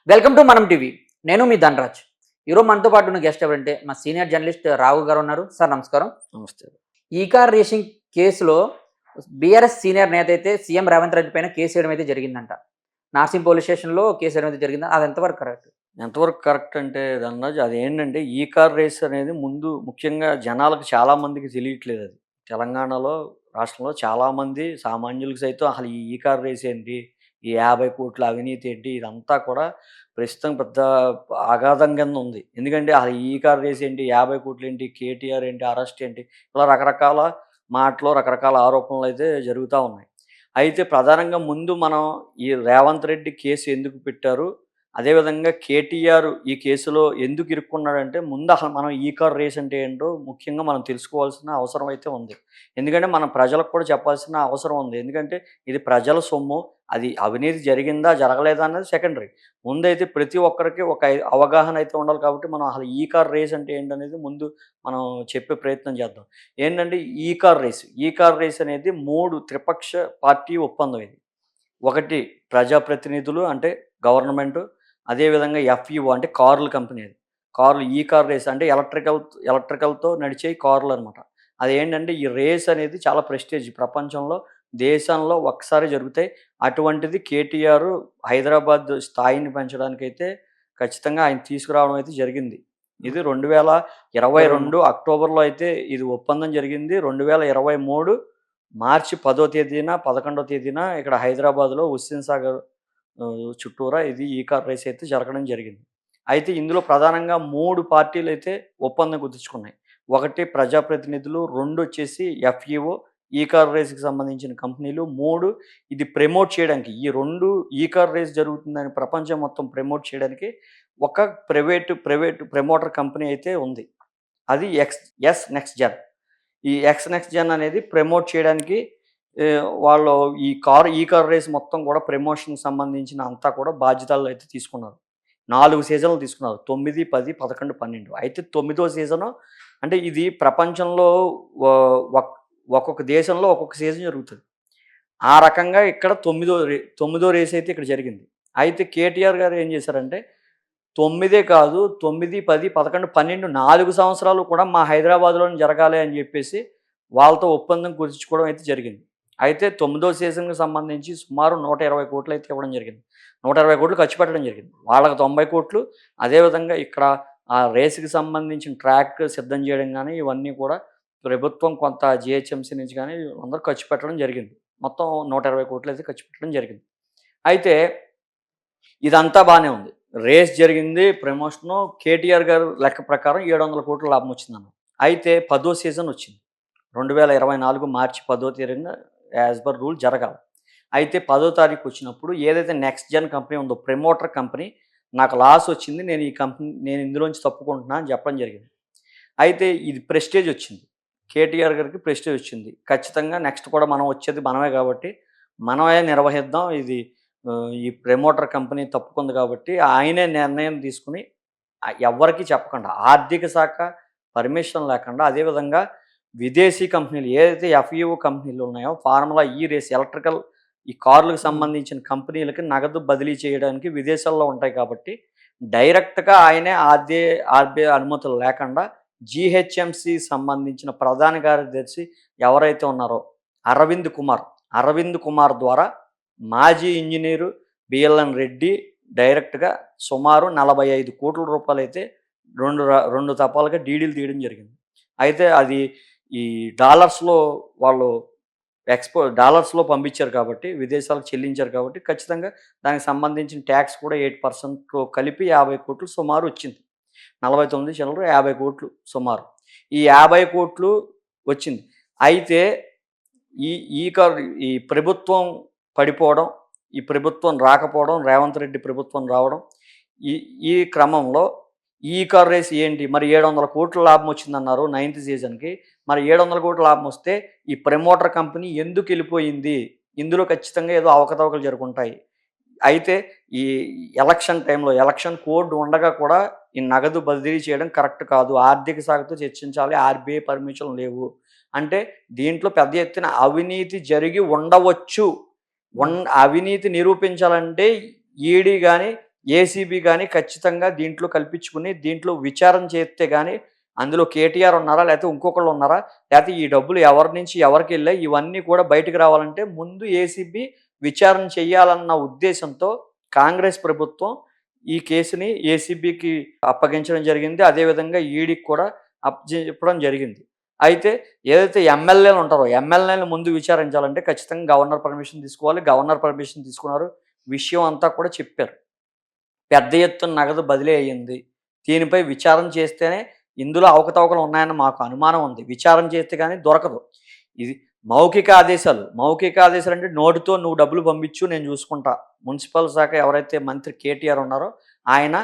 Welcome to మనం TV. నేను మీ ధనరాజ్. ఈరోజు మనతో పాటు ఉన్న గెస్ట్ ఎవరంటే మా సీనియర్ జర్నలిస్ట్ రావు గారు ఉన్నారు. సార్ నమస్కారం. నమస్తే. ఈ కార్ రేసింగ్ కేసులో బీఆర్ఎస్ సీనియర్ నేత అయితే సీఎం రేవంత్ రెడ్డి పైన కేసు వేయడం అయితే జరిగిందంట. నార్సింగ్ పోలీస్ స్టేషన్లో కేసు వేయడం అయితే జరిగింది. అది ఎంతవరకు కరెక్ట్? ఎంతవరకు కరెక్ట్ అంటే ధనరాజ్, అదేంటంటే ఈ కార్ రేస్ అనేది ముందు ముఖ్యంగా జనాలకు చాలా మందికి తెలియట్లేదు అది. తెలంగాణలో రాష్ట్రంలో చాలామంది సామాన్యులకు సైతం అసలు ఈ కార్ రేస్ ఏంటి? ఈ 50,00,00,000 అవినీతి ఏంటి? ఇదంతా కూడా ప్రస్తుతం పెద్ద అగాధం కింద ఉంది. ఎందుకంటే అసలు ఈ కార్ రేస్ ఏంటి? 50,00,00,000 ఏంటి? కేటీఆర్ ఏంటి? అరెస్ట్ ఏంటి? ఇలా రకరకాల మాటలు, రకరకాల ఆరోపణలు అయితే జరుగుతూ ఉన్నాయి. అయితే ప్రధానంగా ముందు మనం ఈ రేవంత్ రెడ్డి కేసు ఎందుకు పెట్టారు? అదేవిధంగా కేటీఆర్ ఈ కేసులో ఎందుకు ఇరుక్కున్నాడంటే ముందు అసలు మనం ఈ కార్ రేస్ అంటే ఏంటో ముఖ్యంగా మనం తెలుసుకోవాల్సిన అవసరం అయితే ఉంది. ఎందుకంటే మనం ప్రజలకు కూడా చెప్పాల్సిన అవసరం ఉంది. ఎందుకంటే ఇది ప్రజల సొమ్ము. అది అవినీతి జరిగిందా జరగలేదా అన్నది సెకండరీ. ముందైతే ప్రతి ఒక్కరికి ఒక అవగాహన అయితే ఉండాలి కాబట్టి మనం అసలు ఈ కార్ రేస్ అంటే ఏంటనేది ముందు మనం చెప్పే ప్రయత్నం చేద్దాం. ఏంటంటే ఈ కార్ రేస్. ఈ కార్ రేస్ అనేది 3 త్రిపక్ష పార్టీ ఒప్పందం ఇది. ఒకటి ప్రజాప్రతినిధులు అంటే గవర్నమెంటు, అదేవిధంగా ఎఫ్ఈఓ అంటే కార్ల కంపెనీ అది. కార్లు ఈ కార్ రేస్ అంటే ఎలక్ట్రికల్‌తో నడిచే కార్లనమాట. అదేంటంటే ఈ రేస్ అనేది చాలా ప్రెస్టీజ్ ప్రపంచంలో, దేశంలో ఒక్కసారే జరుగుతాయి. అటువంటిది కేటీఆర్ హైదరాబాద్ స్థాయిని పెంచడానికైతే ఖచ్చితంగా ఆయన తీసుకురావడం అయితే జరిగింది. ఇది 2022 అక్టోబర్‌లో అయితే ఇది ఒప్పందం జరిగింది. 2023 మార్చి 10వ తేదీన, 11వ తేదీన ఇక్కడ హైదరాబాద్‌లో హుస్సేన్ సాగర్ చుట్టూరా ఇది ఈ కార్ రేస్ అయితే జరగడం జరిగింది. అయితే ఇందులో ప్రధానంగా 3 పార్టీలైతే ఒప్పందం కుదుర్చుకున్నాయి. ఒకటి ప్రజాప్రతినిధులు, 2 వచ్చేసి ఎఫ్ఈఓ ఈ కార్ రేస్‌కి సంబంధించిన కంపెనీలు, 3 ఇది ప్రమోట్ చేయడానికి ఈ 2 ఈ కార్ రేస్ జరుగుతుందని ప్రపంచం మొత్తం ప్రమోట్ చేయడానికి ఒక ప్రైవేట్ ప్రమోటర్ కంపెనీ అయితే ఉంది. అది ఎస్ నెక్స్ట్ జెన్. ఈ ఎక్స్ నెక్స్ట్ జెన్ అనేది ప్రమోట్ చేయడానికి వాళ్ళు ఈ కార్ రేస్ మొత్తం కూడా ప్రమోషన్‌కి సంబంధించిన అంతా కూడా బాధ్యతలు అయితే తీసుకున్నారు. 4 సీజన్‌లు తీసుకున్నారు. 9, 10, 11, 12. అయితే 9వ సీజను అంటే ఇది ప్రపంచంలో వ ఒక్ ఒక్కొక్క దేశంలో ఒక్కొక్క సీజన్ జరుగుతది. ఆ రకంగా ఇక్కడ తొమ్మిదో రేస్ అయితే ఇక్కడ జరిగింది. అయితే కేటీఆర్ గారు ఏం చేశారంటే 9 కాదు 9, 10, 11, 12 4 సంవత్సరాలు కూడా మా హైదరాబాద్‌లోనే జరగాలి అని చెప్పేసి వాళ్ళతో ఒప్పందం కుదుర్చుకోవడం అయితే జరిగింది. అయితే 9వ సీజన్‌కి సంబంధించి సుమారు 120,00,00,000 అయితే ఇవ్వడం జరిగింది. 120,00,00,000 ఖర్చు పెట్టడం జరిగింది. వాళ్ళకి 90,00,00,000 అదేవిధంగా ఇక్కడ ఆ రేస్‌కి సంబంధించిన ట్రాక్ సిద్ధం చేయడం గానీ, ఇవన్నీ కూడా ప్రభుత్వం కొంత జీహెచ్ఎంసీ నుంచి గానీ అందరూ ఖర్చు పెట్టడం జరిగింది. మొత్తం 120,00,00,000 అయితే ఖర్చు పెట్టడం జరిగింది. అయితే ఇదంతా బానే ఉంది. రేస్ జరిగింది. ప్రమోషను కేటీఆర్ గారు లెక్క ప్రకారం 700,00,00,000 లాభం వచ్చిందన్నారు. అయితే 10వ సీజన్ వచ్చింది. 2024 మార్చి 10వ తేదీన యాజ్ పర్ రూల్ జరగాలి. అయితే 10వ తారీఖు వచ్చినప్పుడు ఏదైతే నెక్స్ట్ జెన్ కంపెనీ ఉందో ప్రమోటర్ కంపెనీ నాకు లాస్ వచ్చింది. నేను ఇందులోంచి తప్పుకుంటున్నా అని చెప్పడం జరిగింది. అయితే ఇది ప్రెస్టేజ్ వచ్చింది. కేటీఆర్ గారికి ప్రెస్టేజ్ వచ్చింది. ఖచ్చితంగా నెక్స్ట్ కూడా మనం వచ్చేది మనమే కాబట్టి మనమే నిర్వహిద్దాం. ఇది ఈ ప్రమోటర్ కంపెనీ తప్పుకుంది కాబట్టి ఆయనే నిర్ణయం తీసుకొని ఎవ్వరికీ చెప్పకుండా ఆర్థిక శాఖ పర్మిషన్ లేకుండా అదేవిధంగా విదేశీ కంపెనీలు ఏదైతే ఎఫ్ఈఓ కంపెనీలు ఉన్నాయో ఫార్ములా ఈ రేస్ ఎలక్ట్రికల్ ఈ కార్లకు సంబంధించిన కంపెనీలకి నగదు బదిలీ చేయడానికి విదేశాల్లో ఉంటాయి కాబట్టి డైరెక్ట్గా ఆయనే ఆర్బీఐ అనుమతులు లేకుండా జీహెచ్ఎంసీ సంబంధించిన ప్రధాన కార్యదర్శి ఎవరైతే ఉన్నారో అరవింద్ కుమార్ ద్వారా మాజీ ఇంజనీరు బిఎల్ఎన్ రెడ్డి డైరెక్ట్గా సుమారు 45 కోట్ల రూపాయలు అయితే రెండు తపాలుగా డీడీలు తీయడం జరిగింది. అయితే అది ఈ డాలర్స్లో వాళ్ళు డాలర్స్లో పంపించారు కాబట్టి విదేశాలకు చెల్లించారు కాబట్టి ఖచ్చితంగా దానికి సంబంధించిన ట్యాక్స్ కూడా 8% కలిపి 50 కోట్లు సుమారు వచ్చింది. 49 చిల్లర 50 కోట్లు సుమారు. ఈ 50 కోట్లు వచ్చింది. అయితే ఈ ఈ కార్ ఈ ప్రభుత్వం పడిపోవడం, ఈ ప్రభుత్వం రాకపోవడం, రేవంత్ రెడ్డి ప్రభుత్వం రావడం, ఈ ఈ క్రమంలో ఈ కార్ రేస్ ఏంటి మరి 700 కోట్ల లాభం వచ్చిందన్నారు 9th సీజన్‌కి. మరి 700 కోట్ల లాభం వస్తే ఈ ప్రమోటర్ కంపెనీ ఎందుకు వెళ్ళిపోయింది? ఇందులో ఖచ్చితంగా ఏదో అవకతవకలు జరుగుంటాయి. అయితే ఈ ఎలక్షన్ టైంలో ఎలక్షన్ కోడ్ ఉండగా కూడా ఈ నగదు బదిలీ చేయడం కరెక్ట్ కాదు. ఆర్థిక శాఖతో చర్చించాలి. ఆర్బీఐ పర్మిషన్ లేవు. అంటే దీంట్లో పెద్ద ఎత్తున అవినీతి జరిగి ఉండవచ్చు. అవినీతి నిరూపించాలంటే ఈడీ గాని, ఏసీబీ కానీ ఖచ్చితంగా దీంట్లో కల్పించుకుని దీంట్లో విచారణ చేస్తే కానీ అందులో కేటీఆర్ ఉన్నారా? లేకపోతే ఇంకొకళ్ళు ఉన్నారా? లేకపోతే ఈ డబ్బులు ఎవరి నుంచి ఎవరికి వెళ్ళాయి? ఇవన్నీ కూడా బయటకు రావాలంటే ముందు ఏసీబీ విచారణ చేయాలన్న ఉద్దేశంతో కాంగ్రెస్ ప్రభుత్వం ఈ కేసుని ఏసీబీకి అప్పగించడం జరిగింది. అదేవిధంగా ఈడీకి కూడా అప్పచెప్పడం జరిగింది. అయితే ఏదైతే ఎమ్మెల్యేలు ఉంటారో ఎమ్మెల్యేలను ముందు విచారించాలంటే ఖచ్చితంగా గవర్నర్ పర్మిషన్ తీసుకోవాలి. గవర్నర్ పర్మిషన్ తీసుకున్నారు. విషయం అంతా కూడా చెప్పారు. పెద్ద ఎత్తున నగదు బదిలీ అయ్యింది. దీనిపై విచారణ చేస్తేనే ఇందులో అవకతవకలు ఉన్నాయని మాకు అనుమానం ఉంది. విచారణ చేస్తే కానీ దొరకదు. ఇది మౌఖిక ఆదేశాలు. మౌఖిక ఆదేశాలు అంటే నోటితో నువ్వు డబ్బులు పంపించు నేను చూసుకుంటా. మున్సిపల్ శాఖ ఎవరైతే మంత్రి కేటీఆర్ ఉన్నారో ఆయన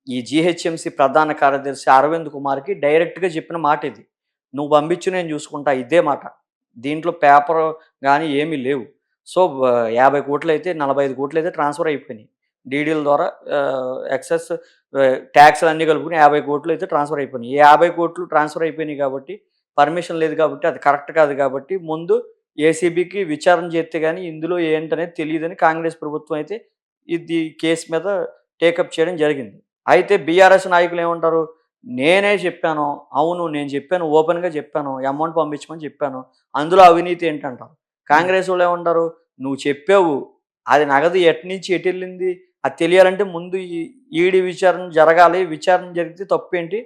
ఈ జీహెచ్ఎంసీ ప్రధాన కార్యదర్శి అరవింద్ కుమార్కి డైరెక్ట్గా చెప్పిన మాట ఇది. నువ్వు పంపించు నేను చూసుకుంటా ఇదే మాట. దీంట్లో పేపర్ కానీ ఏమీ లేవు. సో 50 కోట్లు అయితే 45 కోట్లు అయితే ట్రాన్స్ఫర్ అయిపోయినాయి. డీడీల ద్వారా ఎక్సెస్ ట్యాక్స్లు అన్నీ కలుపుకుని 50 కోట్లు అయితే ట్రాన్స్ఫర్ అయిపోయినాయి. ఈ 50 కోట్లు ట్రాన్స్ఫర్ అయిపోయినాయి కాబట్టి పర్మిషన్ లేదు కాబట్టి అది కరెక్ట్ కాదు కాబట్టి ముందు ఏసీబీకి విచారణ చేస్తే కానీ ఇందులో ఏంటనేది తెలియదని కాంగ్రెస్ ప్రభుత్వం అయితే ఇది కేసు మీద టేకప్ చేయడం జరిగింది. అయితే బీఆర్ఎస్ నాయకులు ఏమంటారు? నేనే చెప్పాను, అవును నేను చెప్పాను, ఓపెన్గా చెప్పాను, అమౌంట్ పంపించమని చెప్పాను, అందులో అవినీతి ఏంటంటారు. కాంగ్రెస్ వాళ్ళు ఏమంటారు? నువ్వు చెప్పావు, అది నగదు నుంచి ఎటు వెళ్ళింది అది తెలియాలంటే ముందు ఈడీ విచారణ జరగాలి. విచారణ జరిగితే తప్పు ఏంటి,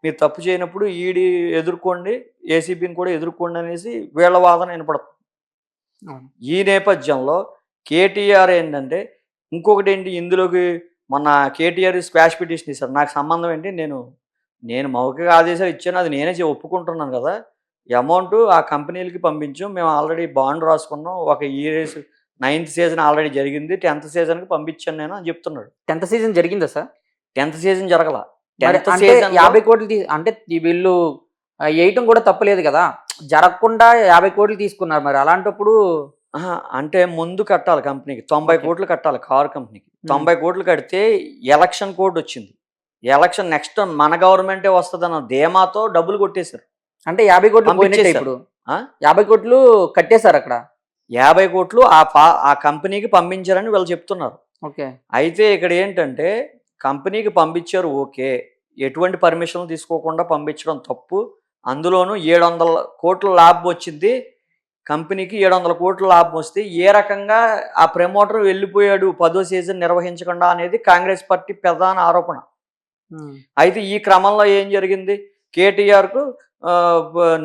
మీరు తప్పు చేయనప్పుడు ఈడీ ఎదుర్కోండి, ఏసీబీని కూడా ఎదుర్కోండి అనేసి వీళ్ళ వాదన వినపడుతుంది. ఈ నేపథ్యంలో కేటీఆర్ ఏంటంటే ఇంకొకటి ఏంటి, ఇందులోకి మొన్న కేటీఆర్ స్క్వాష్ పిటిషన్ ఇస్తారు. నాకు సంబంధం ఏంటి, నేను మౌఖిక ఆదేశాలు ఇచ్చాను, అది నేనే ఒప్పుకుంటున్నాను కదా, ఈ అమౌంట్ ఆ కంపెనీలకి పంపించాం, మేము ఆల్రెడీ బాండ్ రాసుకున్నాం, ఒక ఇయర్స్ 9th సీజన్ ఆల్రెడీ జరిగింది, 10th సీజన్కి పంపించాను నేను అని చెప్తున్నాడు. 10th సీజన్ జరిగిందా సార్? 10th సీజన్ జరగల. మరి 10th అంటే సీజన్ 50 కోట్లు అంటే వీళ్ళు వేయటం కూడా తప్పలేదు కదా, జరగకుండా 50 కోట్లు తీసుకున్నారు. మరి అలాంటప్పుడు అంటే ముందు కట్టాలి కంపెనీకి 90 కోట్లు కట్టాలి. కారు కంపెనీకి 90 కోట్లు కడితే ఎలక్షన్ కోడ్ వచ్చింది. ఎలక్షన్ నెక్స్ట్ మన గవర్నమెంటే వస్తుందన్న ధీమాతో డబ్బులు కొట్టేశారు. అంటే 50 కోట్లు పోయినట్టే. ఇప్పుడు 50 కోట్లు కట్టేశారు అక్కడ. 50 కోట్లు ఆ కంపెనీకి పంపించారని వీళ్ళు చెప్తున్నారు. ఓకే. అయితే ఇక్కడ ఏంటంటే కంపెనీకి పంపించారు, ఓకే, ఎటువంటి పర్మిషన్ తీసుకోకుండా పంపించడం తప్పు. అందులోనూ 700 కోట్ల లాభం వచ్చింది కంపెనీకి. 700 కోట్ల లాభం వస్తే ఏ రకంగా ఆ ప్రమోటర్ వెళ్ళిపోయాడు 10వ సీజన్ నిర్వహించకుండా అనేది కాంగ్రెస్ పార్టీ ప్రధాన ఆరోపణ. అయితే ఈ క్రమంలో ఏం జరిగింది, కేటీఆర్కు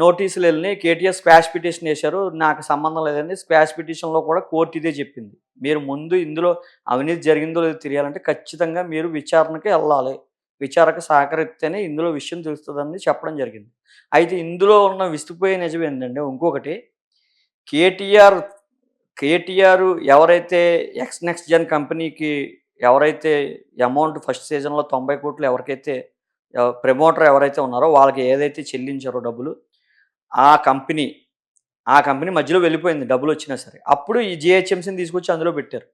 నోటీసులు వెళ్ళినాయి. కేటీఆర్ స్క్వాష్ పిటిషన్ వేశారు, నాకు సంబంధం లేదండి. స్క్వాష్ పిటిషన్లో కూడా కోర్టు ఇదే చెప్పింది, మీరు ముందు ఇందులో అవినీతి జరిగిందో లేదో తెలియాలంటే ఖచ్చితంగా మీరు విచారణకి వెళ్ళాలి, విచారణకు సహకరిస్తేనే ఇందులో విషయం తెలుస్తుందని చెప్పడం జరిగింది. అయితే ఇందులో ఉన్న విస్తుపోయే నిజం ఏంటంటే ఇంకొకటి, కేటీఆర్ ఎవరైతే నెక్స్ట్ జెన్ కంపెనీకి ఎవరైతే అమౌంట్ ఫస్ట్ సీజన్లో 90 కోట్లు ఎవరికైతే ప్రమోటర్ ఎవరైతే ఉన్నారో వాళ్ళకి ఏదైతే చెల్లించారో డబ్బులు, ఆ కంపెనీ మధ్యలో వెళ్ళిపోయింది డబ్బులు వచ్చినా సరే. అప్పుడు ఈ జిహెచ్ఎంసీని తీసుకొచ్చి అందులో పెట్టారు.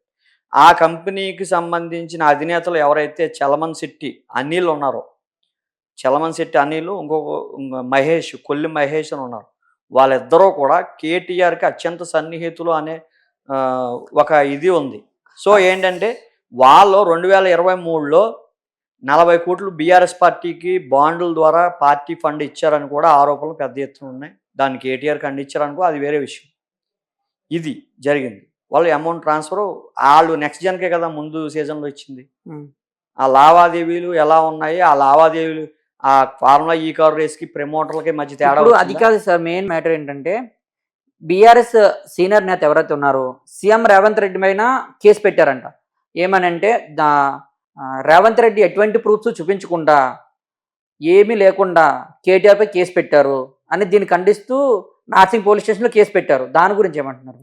ఆ కంపెనీకి సంబంధించిన అధినేతలు ఎవరైతే చలమన్ శెట్టి అనిల్ ఉన్నారో, చలమన్ శెట్టి అనిల్, మహేష్, కొల్లి మహేష్ అని ఉన్నారు, వాళ్ళిద్దరూ కూడా కేటీఆర్కి అత్యంత సన్నిహితులు అనే ఒక ఇది ఉంది. సో ఏంటంటే వాళ్ళు 2023లో 40 కోట్లు బీఆర్ఎస్ పార్టీకి బాండ్ల ద్వారా పార్టీ ఫండ్ ఇచ్చారని కూడా ఆరోపణలు పెద్ద ఎత్తున ఉన్నాయి. దాన్ని కేటీఆర్కి అందించారనుకో అది వేరే విషయం. ఇది జరిగింది. వాళ్ళు అమౌంట్ ట్రాన్స్ఫర్ వాళ్ళు నెక్స్ట్ జన్కే కదా ముందు సీజన్లో ఇచ్చింది. ఆ లావాదేవీలు ఎలా ఉన్నాయి, ఆ లావాదేవీలు ఆ ఫార్ములా ఈ కార్ రేస్కి ప్రమోటర్లకి మధ్య తేడా అది కాదు సార్. మెయిన్ మ్యాటర్ ఏంటంటే బీఆర్ఎస్ సీనియర్ నేత ఎవరైతే ఉన్నారో సీఎం రేవంత్ రెడ్డి పైన కేసు పెట్టారంట. ఏమనంటే రేవంత్ రెడ్డి ఎటువంటి ప్రూఫ్స్ చూపించకుండా ఏమీ లేకుండా కేటీఆర్ పై కేసు పెట్టారు అని దీన్ని ఖండిస్తూ నార్సింగ్ పోలీస్ స్టేషన్లో కేసు పెట్టారు. దాని గురించి ఏమంటున్నారు?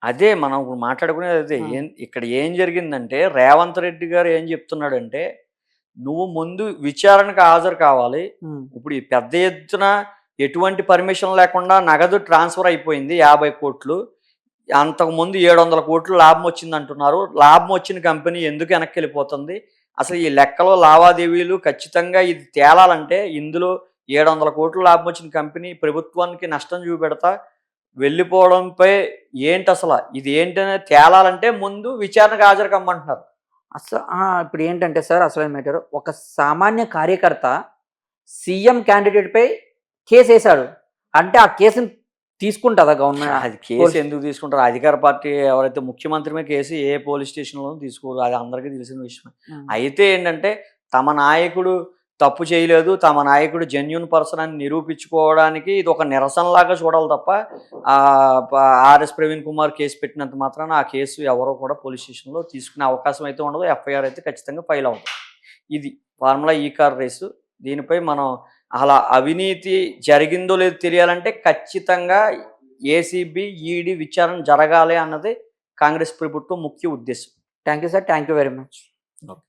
అదే మనం ఇప్పుడు మాట్లాడుకునేది అదే. ఇక్కడ ఏం జరిగిందంటే రేవంత్ రెడ్డి గారు ఏం చెప్తున్నాడంటే నువ్వు ముందు విచారణకు హాజరు కావాలి. ఇప్పుడు ఈ పెద్ద ఎత్తున ఎటువంటి పర్మిషన్ లేకుండా నగదు ట్రాన్స్ఫర్ అయిపోయింది 50 కోట్లు. అంతకుముందు 700 కోట్లు లాభం వచ్చింది అంటున్నారు. లాభం వచ్చిన కంపెనీ ఎందుకు వెనక్కి వెళ్ళిపోతుంది? అసలు ఈ లెక్కలో లావాదేవీలు ఖచ్చితంగా ఇది తేలాలంటే ఇందులో 700 కోట్లు లాభం వచ్చిన కంపెనీ ప్రభుత్వానికి నష్టం చూపెడతా వెళ్ళిపోవడంపై ఏంటి అసలు ఇది ఏంటనే తేలాలంటే ముందు విచారణకు హాజరు కమ్మంటున్నారు. ఇప్పుడు ఏంటంటే సార్ అసలైన మ్యాటర్, ఒక సామాన్య కార్యకర్త సీఎం క్యాండిడేట్‌పై కేసేశాడు. అంటే ఆ కేసుని తీసుకుంటదా గవర్నమెంట్? అది కేసు పోలీస్ ఎందుకు తీసుకుంటారు? అధికార పార్టీ ఎవరైతే ముఖ్యమంత్రి మీద కేసు ఏ పోలీస్ స్టేషన్‌లోనూ తీసుకోరు. అది అందరికీ తెలిసిన విషయమే. హ్మ్. అయితే ఏంటంటే తమ నాయకుడు తప్పు చేయలేదు. తమ నాయకుడు జెన్యూన్ పర్సన్ అని నిరూపించుకోవడానికి ఇది ఒక నిరసనలాగా చూడాలి తప్ప ఆహ్, ప ఆర్ఎస్ ప్రవీణ్ కుమార్ కేసు పెట్టినంత మాత్రాన ఆ కేసు ఎవరు కూడా పోలీస్ స్టేషన్‌లో తీసుకునే అవకాశం అయితే ఉండదు. ఎఫ్ఐఆర్ అయితే ఖచ్చితంగా ఫైల్ అవుతుంది. ఇది ఫార్ములా ఈ కార్ రేసు. దీనిపై మనం అలా అవినీతి జరిగిందో లేదో తెలియాలంటే ఖచ్చితంగా ఏసీబీ, ఈడీ విచారణ జరగాలి అన్నది కాంగ్రెస్ ప్రభుత్వం ముఖ్య ఉద్దేశం. Thank you sir. Thank you very much. Okay.